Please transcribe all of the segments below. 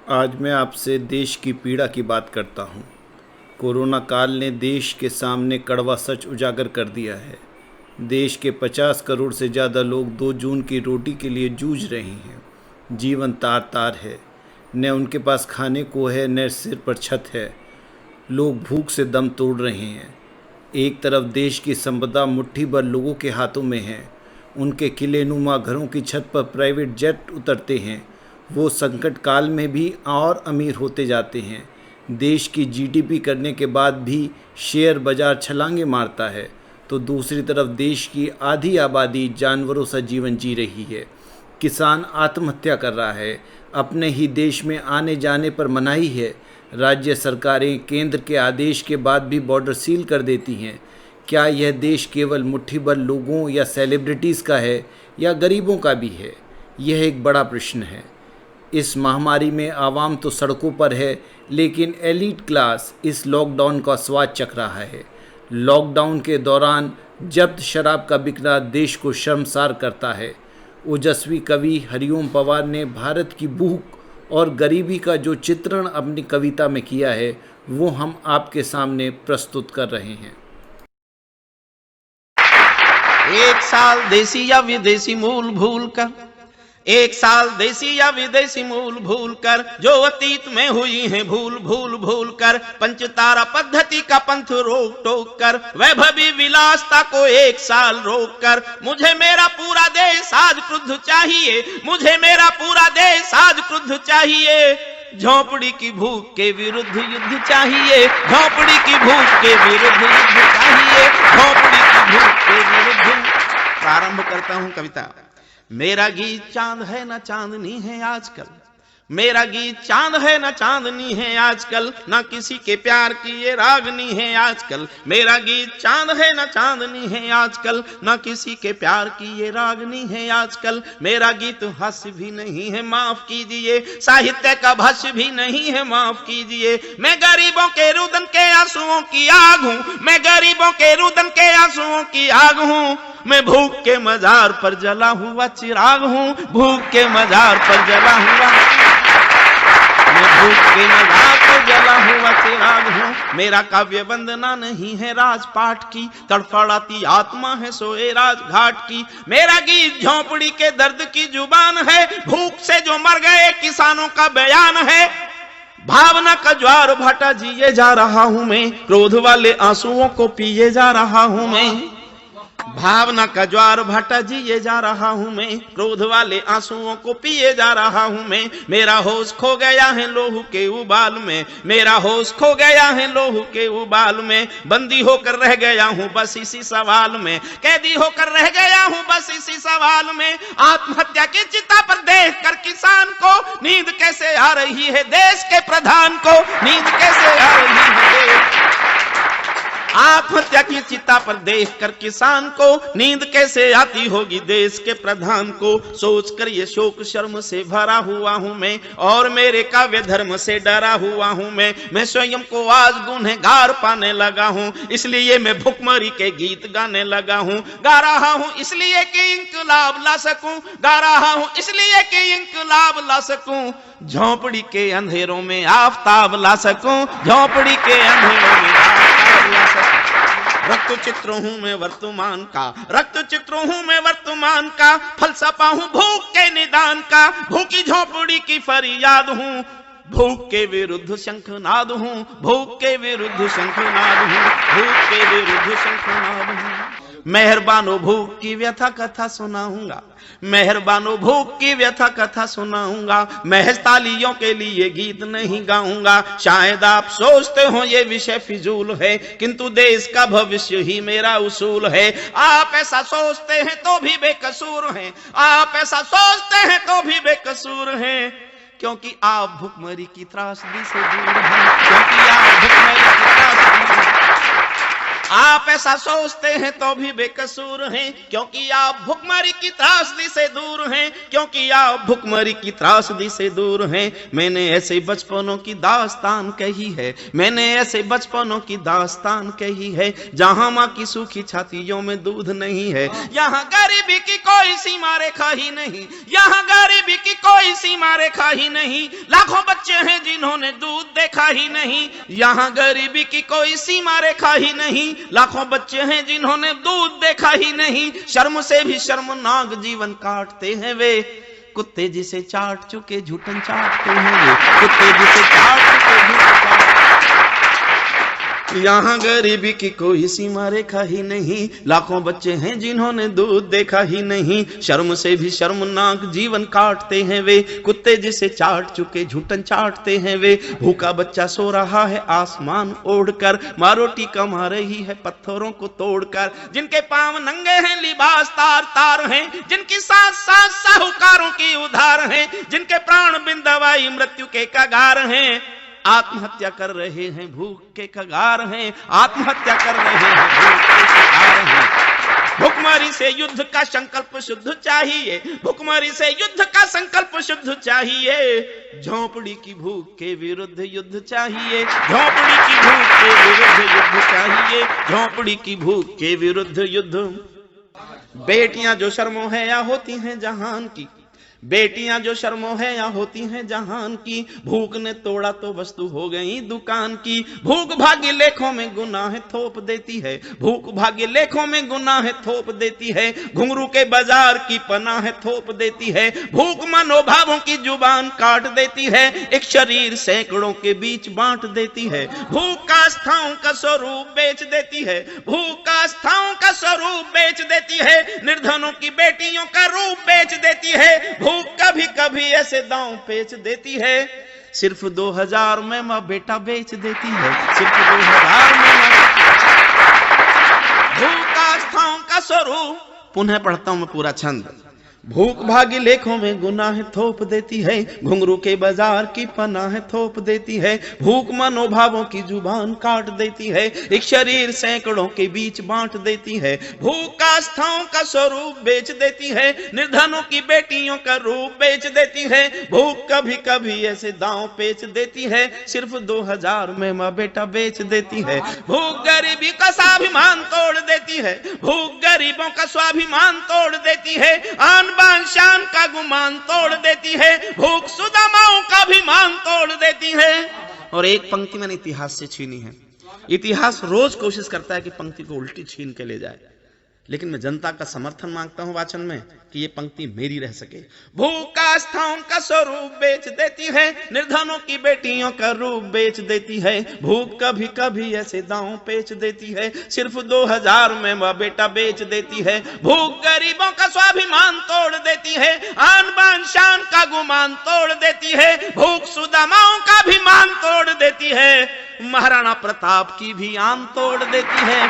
आज मैं आपसे देश की पीड़ा की बात करता हूँ। कोरोना काल ने देश के सामने कड़वा सच उजागर कर दिया है। देश के 50 करोड़ से ज़्यादा लोग 2 जून की रोटी के लिए जूझ रहे हैं। जीवन तार तार है, न उनके पास खाने को है, न सिर पर छत है। लोग भूख से दम तोड़ रहे हैं। एक तरफ देश की संपदा मुट्ठी भर लोगों के हाथों में है। उनके किलेनुमा घरों की छत पर प्राइवेट जेट उतरते हैं। वो संकट काल में भी और अमीर होते जाते हैं। देश की जीडीपी करने के बाद भी शेयर बाजार छलांगे मारता है, तो दूसरी तरफ देश की आधी आबादी जानवरों सा जीवन जी रही है। किसान आत्महत्या कर रहा है। अपने ही देश में आने जाने पर मनाही है। राज्य सरकारें केंद्र के आदेश के बाद भी बॉर्डर सील कर देती हैं। क्या यह देश केवल मुट्ठी भर लोगों या सेलिब्रिटीज़ का है, या गरीबों का भी है? यह एक बड़ा प्रश्न है। इस महामारी में आवाम तो सड़कों पर है, लेकिन एलीट क्लास इस लॉकडाउन का स्वाद चख रहा है। लॉकडाउन के दौरान जब्त शराब का बिकना देश को शर्मसार करता है। ओजस्वी कवि हरिओम पवार ने भारत की भूख और गरीबी का जो चित्रण अपनी कविता में किया है, वो हम आपके सामने प्रस्तुत कर रहे हैं। एक साल देसी या विदेशी मूल भूल कर, एक साल देसी या विदेशी मूल भूल कर, जो अतीत में हुई है भूल भूल भूल कर, पंचतारा पद्धति का पंथ रोक टोक कर, वैभवी विलासता को एक साल रोक कर, मुझे मेरा पूरा देश आज क्रुद्ध चाहिए, मुझे मेरा पूरा देश आज क्रुद्ध चाहिए। झोपड़ी की भूख के विरुद्ध युद्ध चाहिए, झोपड़ी की भूख के विरुद्ध युद्ध चाहिए, झोपड़ी की भूख के विरुद्ध। प्रारंभ करता हूं कविता। मेरा गीत चांद है ना चांदनी है आजकल, मेरा गीत चांद है ना चांदनी है आजकल, ना किसी के प्यार की ये रागनी है आजकल। मेरा गीत चांद है ना चांदनी है आजकल, ना किसी के प्यार की ये रागनी है आजकल। मेरा गीत हास्य भी नहीं है, माफ कीजिए, साहित्य का भाष्य भी नहीं है, माफ कीजिए। मैं गरीबों के रुदन के आंसुओं की आग हूं, मैं गरीबों के रुदन के आंसुओं की आग हूं। मैं भूख के मजार पर जला हुआ चिराग हूं, भूख के मजार पर जला हुआ, मैं भूख के मजार पर जला हुआ चिराग हूं। मेरा काव्य वंदना नहीं है राजपाट की, तड़फड़ाती आत्मा है सोए राजघाट की। मेरा गीत झोंपड़ी के दर्द की जुबान है, भूख से जो मर गए किसानों का बयान है। भावना का ज्वार भाटा जिए जा रहा हूं मैं, क्रोध वाले आंसुओं को पिए जा रहा हूं मैं। भावना का ज्वार भाटा जिए जा रहा हूं मैं, क्रोध वाले आंसुओं को पिए जा रहा हूं मैं। मेरा होश खो गया है लोहू के उबाल में, मेरा होश खो गया है लोहू के उबाल में। बंदी होकर रह गया हूं बस इसी सवाल में, कैदी होकर रह गया हूं बस इसी सवाल में। आत्महत्या की चिता पर देख कर किसान को नींद कैसे आ रही है, देश के प्रधान को नींद कैसे आ रही है। आत्महत्या की चिता पर देखकर किसान को नींद कैसे आती होगी देश के प्रधान को। सोचकर ये शोक शर्म से भरा हुआ हूं मैं, और मेरे काव्य धर्म से डरा हुआ हूं मैं स्वयं को आज गुनहगार पाने लगा हूं, इसलिए मैं भुखमरी के गीत गाने लगा हूं। गा रहा हूं इसलिए कि इंकलाब ला सकूं, गा रहा हूं इसलिए कि इंकलाब ला सकूं। झोंपड़ी के अंधेरों में आफताब ला सकूं, झोंपड़ी के अंधेरों में आफताब ला सकूं। रक्त चित्र हूं मैं वर्तमान का, रक्त चित्र हूं मैं वर्तमान का, फलसफा हूं भूख के निदान का। भूखी झोपड़ी की फरियाद हूं, भूख के विरुद्ध शंखनाद हूं, भूख के विरुद्ध शंखनाद हूं, भूख के विरुद्ध शंखनाद हूं। मेहरबानो भूख की व्यथा कथा सुनाऊंगा, मेहरबानो भूख की व्यथा कथा सुनाऊंगा। महज तालियों के लिए गीत नहीं गाऊंगा। शायद आप सोचते हो ये विषय फिजूल है, किंतु देश का भविष्य ही मेरा उसूल है। आप ऐसा सोचते हैं तो भी बेकसूर हैं, आप ऐसा सोचते हैं तो भी बेकसूर हैं, क्योंकि आप भुखमरी की त्रासदी से दूर हैं, क्योंकि आप भुखमरी की त्रासदी। आप ऐसा सोचते हैं तो भी बेकसूर हैं, क्योंकि आप भुखमरी की त्रासदी से दूर हैं, क्योंकि आप भुखमरी की त्रासदी से दूर हैं। मैंने ऐसे बचपनों की दास्तान कही है, मैंने ऐसे बचपनों की दास्तान कही है, जहां माँ की सूखी छातियों में दूध नहीं है, यहाँ गरीबी की कोई सीमा रेखा ही नहीं, यहाँ गरीबी की कोई सीमा रेखा ही नहीं। लाखों बच्चे हैं जिन्होंने दूध देखा ही नहीं, यहाँ गरीबी की कोई सीमा रेखा ही नहीं। लाखों बच्चे हैं जिन्होंने दूध देखा ही नहीं। शर्म से भी शर्मनाक जीवन काटते हैं वे, कुत्ते जिसे चाट चुके झूठन चाटते हैं वे, कुत्ते जिसे चाट चुके झूठन चाटते। यहाँ गरीबी की कोई सीमा रेखा ही नहीं। लाखों बच्चे हैं जिन्होंने दूध देखा ही नहीं। शर्म से भी शर्मनाक जीवन काटते हैं वे, कुत्ते जिसे चाट चुके झूठन चाटते हैं वे। भूखा बच्चा सो रहा है आसमान ओढ़कर, माँ रोटी कमा रही है पत्थरों को तोड़कर। जिनके पांव नंगे हैं लिबास तार तार हैं, जिनकी सांस सांस साहूकारों की उधार हैं, जिनके प्राण बिन दवाई मृत्यु के कगार हैं। आत्महत्या कर रहे हैं भूख के कगार हैं, आत्महत्या कर रहे हैं भूख के कगार हैं। भुखमरी से युद्ध का संकल्प शुद्ध चाहिए, भुखमरी से युद्ध का संकल्प शुद्ध चाहिए। झोंपड़ी की भूख के विरुद्ध युद्ध चाहिए, झोंपड़ी की भूख के विरुद्ध युद्ध चाहिए, झोंपड़ी की भूख के विरुद्ध युद्ध। बेटियां जो शर्मो है या होती हैं जहान की, बेटियां जो शर्मो है या होती हैं जहान की। भूख ने तोड़ा तो वस्तु हो गई दुकान की। भूख भाग्य लेखों में गुनाह थोप देती है, भूख भाग्य लेखों में गुनाह थोप देती है। घुंघरू के बाजार की पनाह थोप देती है। भूख मनोभावों की जुबान काट देती है, एक शरीर सैकड़ों के बीच बांट देती है। भूख आस्थाओं का स्वरूप बेच देती है, भूख आस्थाओं का स्वरूप बेच देती है। निर्धनों की बेटियों का रूप बेच देती है। भूख कभी कभी ऐसे दांव पेच देती है, सिर्फ 2000 में माँ बेटा बेच देती है, सिर्फ 2000 में भूख आस्थाओं का स्वरूप। पुनः पढ़ता हूं मैं पूरा छंद। भूख भाग्य लेखों में गुनाह थोप देती है, घुंघरू के बाजार की पनाह थोप देती है। भूख मनोभावों की जुबान काट देती है, एक शरीर सैकड़ों के बीच बांट देती है। भूख आस्थाओं का स्वरूप बेच देती है, निर्धनों की बेटियों का रूप बेच देती है। भूख कभी कभी ऐसे दांव पेच देती है, सिर्फ 2000 में माँ बेटा बेच देती है। भूख गरीबी का स्वाभिमान तोड़ देती है, भूख गरीबों का स्वाभिमान तोड़ देती है। आन बान शान का गुमान तोड़ देती है, भूख सुदामाओं का भी मान तोड़ देती है। और एक पंक्ति मैंने इतिहास से छीनी है। इतिहास रोज कोशिश करता है कि पंक्ति को उल्टी छीन के ले जाए, लेकिन मैं जनता का समर्थन मांगता हूं वाचन में कि ये पंक्ति मेरी रह सके। भूख आस्थाओं का स्वरूप बेच देती है, निर्धनों की बेटियों का रूप बेच देती है। भूख कभी कभी ऐसे दांव पेच देती है, सिर्फ 2000 में माँ बेटा बेच देती है। भूख गरीबों का स्वाभिमान तोड़ देती है, आन बान शान का गुमान तोड़ देती है। भूख सुदामाओं का भी मान तोड़ देती है, महाराणा प्रताप की भी आन तोड़ देती है।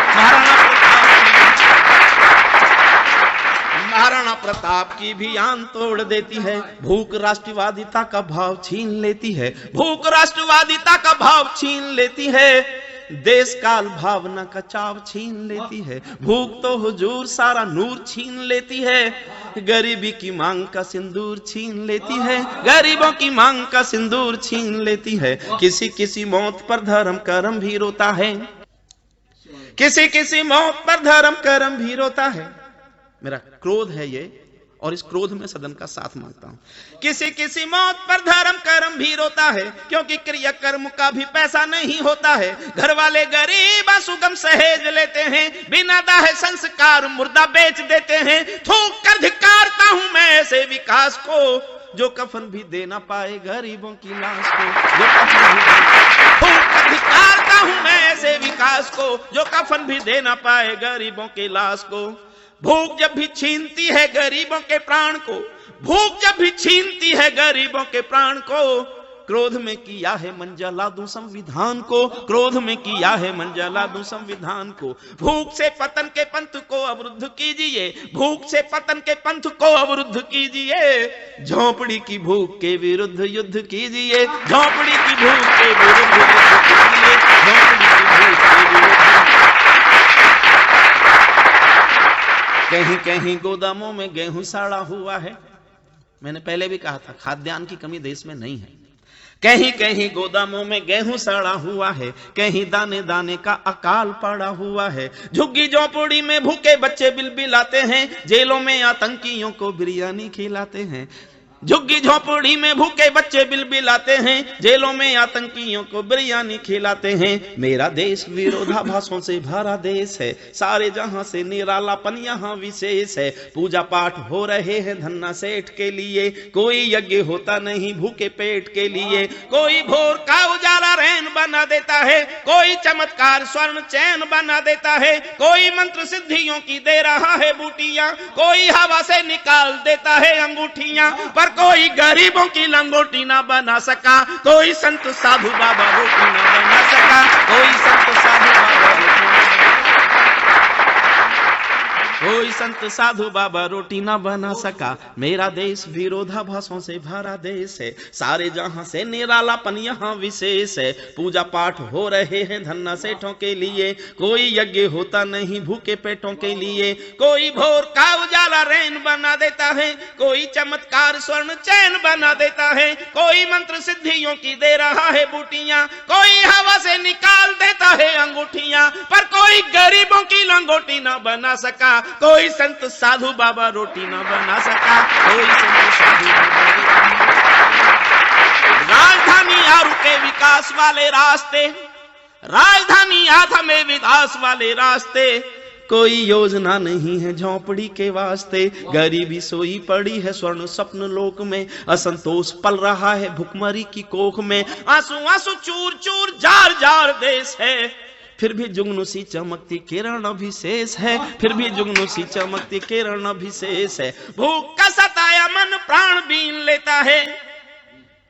महाराणा प्रताप की भी आन तोड़ देती है। भूख राष्ट्रवादिता का भाव छीन लेती है, भूख राष्ट्रवादिता का भाव छीन लेती है। देश काल भावना का चाव छीन लेती है, भूख तो हुजूर सारा नूर छीन लेती है। गरीबी की मांग का सिंदूर छीन लेती है, गरीबों की मांग का सिंदूर छीन लेती है। किसी किसी मौत पर धर्म करम भी रोता है, किसी किसी मौत पर धर्म करम भी रोता है। मेरा क्रोध है ये, और इस क्रोध में सदन का साथ मांगता हूं। किसी किसी मौत पर धर्म कर्म भी रोता है, क्योंकि क्रिया कर्म का भी पैसा नहीं होता है। घर वाले गरीब सुगम सहेज लेते हैं, बिना दाहे संस्कार मुर्दा बेच देते हैं। थूक कर धिक्कारता हूं मैं ऐसे विकास को, जो कफन भी दे ना पाए गरीबों की लाश को, जो कफन भी थूक कर धिक्कारता हूं मैं ऐसे विकास को, जो कफन भी दे ना पाए गरीबों की लाश को। भूख जब भी छीनती है गरीबों के प्राण को, भूख जब भी छीनती है गरीबों के प्राण को। क्रोध में किया है मन जला दूं संविधान को, क्रोध में किया है मन जला दूं संविधान को। भूख से पतन के पंथ को अवरुद्ध कीजिए, भूख से पतन के पंथ को अवरुद्ध कीजिए। झोंपड़ी की भूख के विरुद्ध युद्ध कीजिए, झोंपड़ी की भूख के विरुद्ध युद्ध कीजिए, झोंपड़ी की भूख के विरुद्ध। कहीं कहीं गोदामों में गेहूं सड़ा हुआ है। मैंने पहले भी कहा था खाद्यान्न की कमी देश में नहीं है। कहीं कहीं गोदामों में गेहूं सड़ा हुआ है, कहीं दाने दाने का अकाल पड़ा हुआ है। झुग्गी झोपड़ी में भूखे बच्चे बिलबिलाते हैं, जेलों में आतंकियों को बिरयानी खिलाते हैं। झुग्गी झोपड़ी में भूखे बच्चे बिलबिलाते हैं, जेलों में आतंकियों को बिरयानी खिलाते हैं। मेरा देश विरोधाभासों से भरा देश है, सारे जहां से निरालापन यहाँ विशेष है। पूजा पाठ हो रहे हैं धन्ना सेठ के लिए, कोई यज्ञ होता नहीं भूखे पेट के लिए। कोई भोर का उजाला रैन बना देता है, कोई चमत्कार स्वर्ण चैन बना देता है। कोई मंत्र सिद्धियों की दे रहा है बूटियां, कोई हवा से निकाल देता है अंगूठियां। पर कोई गरीबों की लंगोटी ना बना सका, कोई संत साधु बाबा रोटी ना बना सका, कोई संत साधु बाबा कोई संत साधु बाबा रोटी ना बना सका। मेरा देश विरोधाभासों से भरा देश है, सारे जहां से निरालापन यहाँ विशेष है। पूजा पाठ हो रहे हैं धन्ना सेठों के लिए, कोई यज्ञ होता नहीं भूखे पेटों के लिए। कोई भोर का उजाला रैन बना देता है, कोई चमत्कार स्वर्ण चैन बना देता है। कोई मंत्र सिद्धियों की दे रहा है बूटियां, कोई हवा से निकाल देता है अंगूठियां। पर कोई गरीबों की लंगोटी ना बना सका, कोई संत साधु बाबा रोटी ना बना सका, कोई संत साधु बाबा। राजधानी आरू के विकास वाले रास्ते, राजधानी आधा में विकास वाले रास्ते। कोई योजना नहीं है झोपड़ी के वास्ते, गरीबी सोई पड़ी है स्वर्ण स्वप्न लोक में। असंतोष पल रहा है भुखमरी की कोख में, आंसू आंसू चूर चूर जार जार देश है। फिर भी जुगनू सी चमकती किरण अभिशेष है, फिर भी जुगनू सी चमकती किरण अभिशेष है। भूख का सताया मन प्राण बीन लेता है,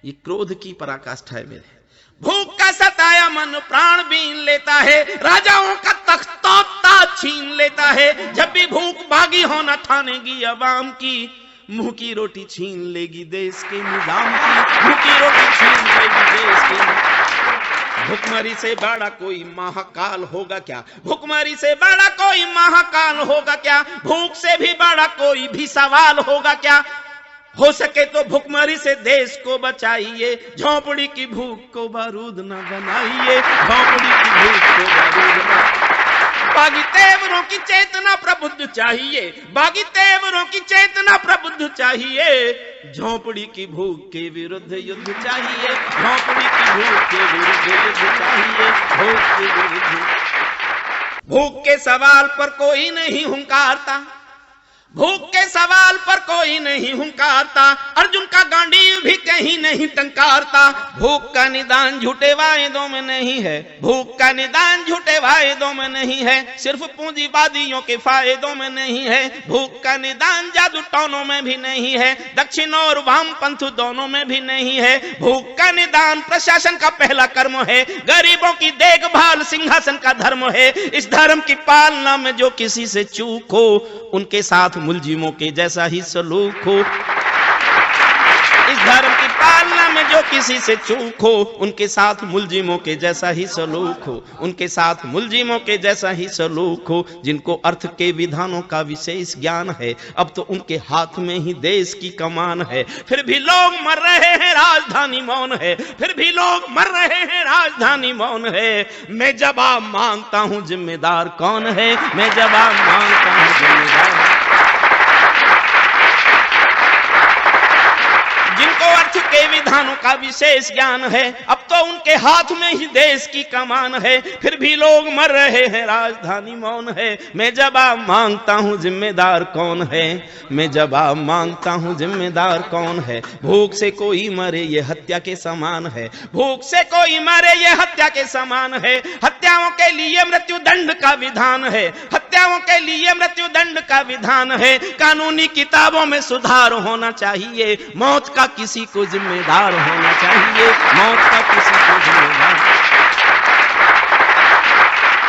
ये क्रोध की पराकाष्ठा है मेरे। भूख का सताया मन प्राण बीन लेता है, राजाओं का तख्त ताज छीन लेता है। जब भी भूख बागी होना ठानेगी अवाम की, मुंह की रोटी छीन लेगी देश के निजाम की, मुंह की रोटी छीन लेगी देश के। भुखमरी से बड़ा कोई महाकाल होगा क्या, भुखमरी से बड़ा कोई महाकाल होगा क्या। भूख से भी बड़ा कोई भी सवाल होगा क्या। हो सके तो भुखमरी से देश को बचाइए, झोपड़ी की भूख को बारूद न बनाइए, झोपड़ी की भूख को बारूद न। बागी तेवरों की चेतना प्रबुद्ध चाहिए, बागी तेवरों की चेतना प्रबुद्ध चाहिए। झोपड़ी की भूख के विरुद्ध युद्ध चाहिए, झोपड़ी की भूख के विरुद्ध युद्ध चाहिए, भूख के विरुद्ध। भूख के सवाल पर कोई नहीं हुंकारता, भूख के सवाल पर कोई नहीं हुंकारता। अर्जुन का गांडीव भी कहीं नहीं टंकारता। भूख का निदान झूठे वायदों में नहीं है, भूख का निदान झूठे वायदों में नहीं है, सिर्फ पूंजीवादियों के फायदों में नहीं है। भूख का निदान जादू टोनों में भी नहीं है, दक्षिण और वाम पंथ दोनों में भी नहीं है। भूख का निदान प्रशासन का पहला कर्म है, गरीबों की देखभाल सिंहासन का धर्म है। इस धर्म की पालना में जो किसी से चूक हो, उनके साथ मुलजिमों के जैसा ही सलूक हो। इस धर्म की पालना में जो किसी से चूक हो, उनके साथ मुलजिमों के जैसा ही सलूक हो, उनके साथ मुलजिमों के जैसा ही सलूक हो। जिनको अर्थ के विधानों का विशेष ज्ञान है, अब तो उनके हाथ में ही देश की कमान है। फिर भी लोग मर रहे हैं, राजधानी मौन है, फिर भी लोग मर रहे हैं, राजधानी मौन है। मैं जवाब मांगता हूं जिम्मेदार कौन है, मैं जवाब मांगता हूं जिम्मेदार। जिनको अर्थ के विधानों का विशेष ज्ञान है, अब तो उनके हाथ में ही देश की कमान है। फिर भी लोग मर रहे हैं, राजधानी मौन है। मैं जवाब मांगता हूँ जिम्मेदार कौन है, मैं जवाब मांगता हूँ जिम्मेदार कौन है। भूख से कोई मरे ये हत्या के समान है, भूख से कोई मरे ये हत्या के समान है। हत्याओं के लिए मृत्यु दंड का विधान है, हत्याओं के लिए मृत्यु दंड का विधान है। कानूनी किताबों में सुधार होना चाहिए, मौत का किसी को जिम्मेदार होना चाहिए, मौत का किसी को जिम्मेदार।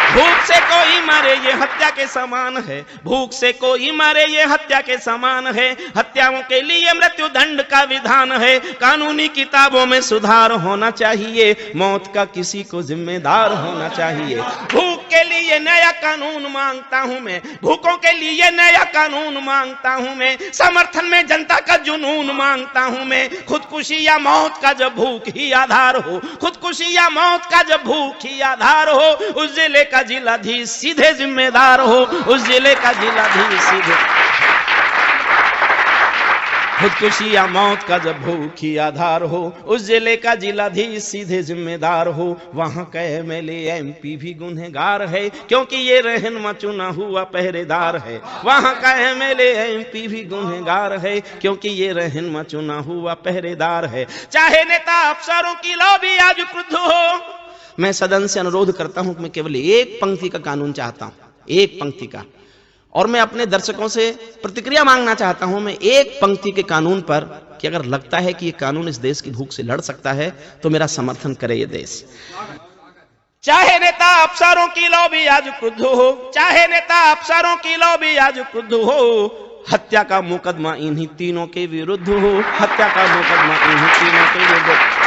भूख से कोई कोई मरे ये हत्या के समान है, भूख से कोई मरे ये हत्या के समान है। हत्याओं के लिए मृत्यु दंड का विधान है, कानूनी किताबों में सुधार होना चाहिए, मौत का किसी को जिम्मेदार होना चाहिए। भूख के लिए नया कानून मांगता हूं मैं, भूखों के लिए नया कानून मांगता हूं मैं, समर्थन में जनता का जुनून मांगता हूं मैं। खुदकुशी या मौत का जब भूख ही आधार हो, खुदकुशी या मौत का जब भूख ही आधार हो, उस जिले का जिलाधीश सीधे जिम्मेदार हो, उस जिले का जिलाधीश सीधे। खुदकुशी या मौत का जब भूख ही आधार हो, उस जिले का जिलाधीश सीधे जिम्मेदार हो। वहां का एमएलए एमपी भी गुनहगार है, क्योंकि ये रहनुमा चुना हुआ पहरेदार है। वहां का एमएलए एमपी भी गुनहगार है, क्योंकि ये रहनुमा चुना हुआ पहरेदार है। चाहे नेता अफसरों की लॉबी आज क्रुद्ध हो, मैं सदन से अनुरोध करता हूं कि मैं केवल एक पंक्ति का कानून चाहता हूं, एक पंक्ति का, और मैं अपने दर्शकों से प्रतिक्रिया मांगना चाहता हूं मैं एक पंक्ति के कानून पर, कि अगर लगता है कि ये कानून इस देश की भूख से लड़ सकता है तो मेरा समर्थन करे ये देश। चाहे नेता अफसरों की लॉबी आज क्रुद्ध हो, चाहे नेता अफसरों की लॉबी आज क्रुद्ध हो, हत्या का मुकदमा इन्हीं तीनों के विरुद्ध हो, हत्या का मुकदमा इन्हीं तीनों के विरुद्ध।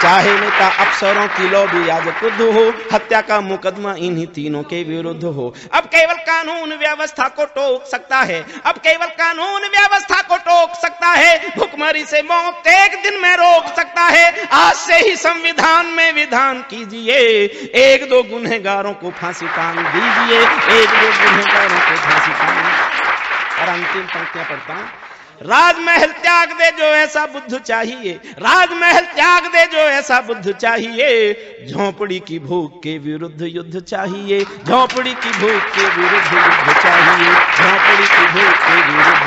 चाहे नेता अफसरों की लॉबी आज क्रुद्ध हो, हत्या का मुकदमा इन्हीं तीनों के विरुद्ध हो। अब केवल कानून व्यवस्था को टोक सकता है, अब केवल कानून व्यवस्था को टोक सकता है, भुखमरी से मौत एक दिन में रोक सकता है। आज से ही संविधान में विधान कीजिए, एक दो गुनहगारों को फांसी टांग दीजिए, एक दो गुनहगारों को फांसी टांग। और अंतिम पंक्तियां पढ़ता हूं। राजमहल त्याग दे जो ऐसा बुद्ध चाहिए, राजमहल त्याग दे जो ऐसा बुद्ध चाहिए, झोपड़ी की भूख के विरुद्ध युद्ध चाहिए, झोपड़ी की भूख के विरुद्ध युद्ध चाहिए, झोपड़ी की भूख के विरुद्ध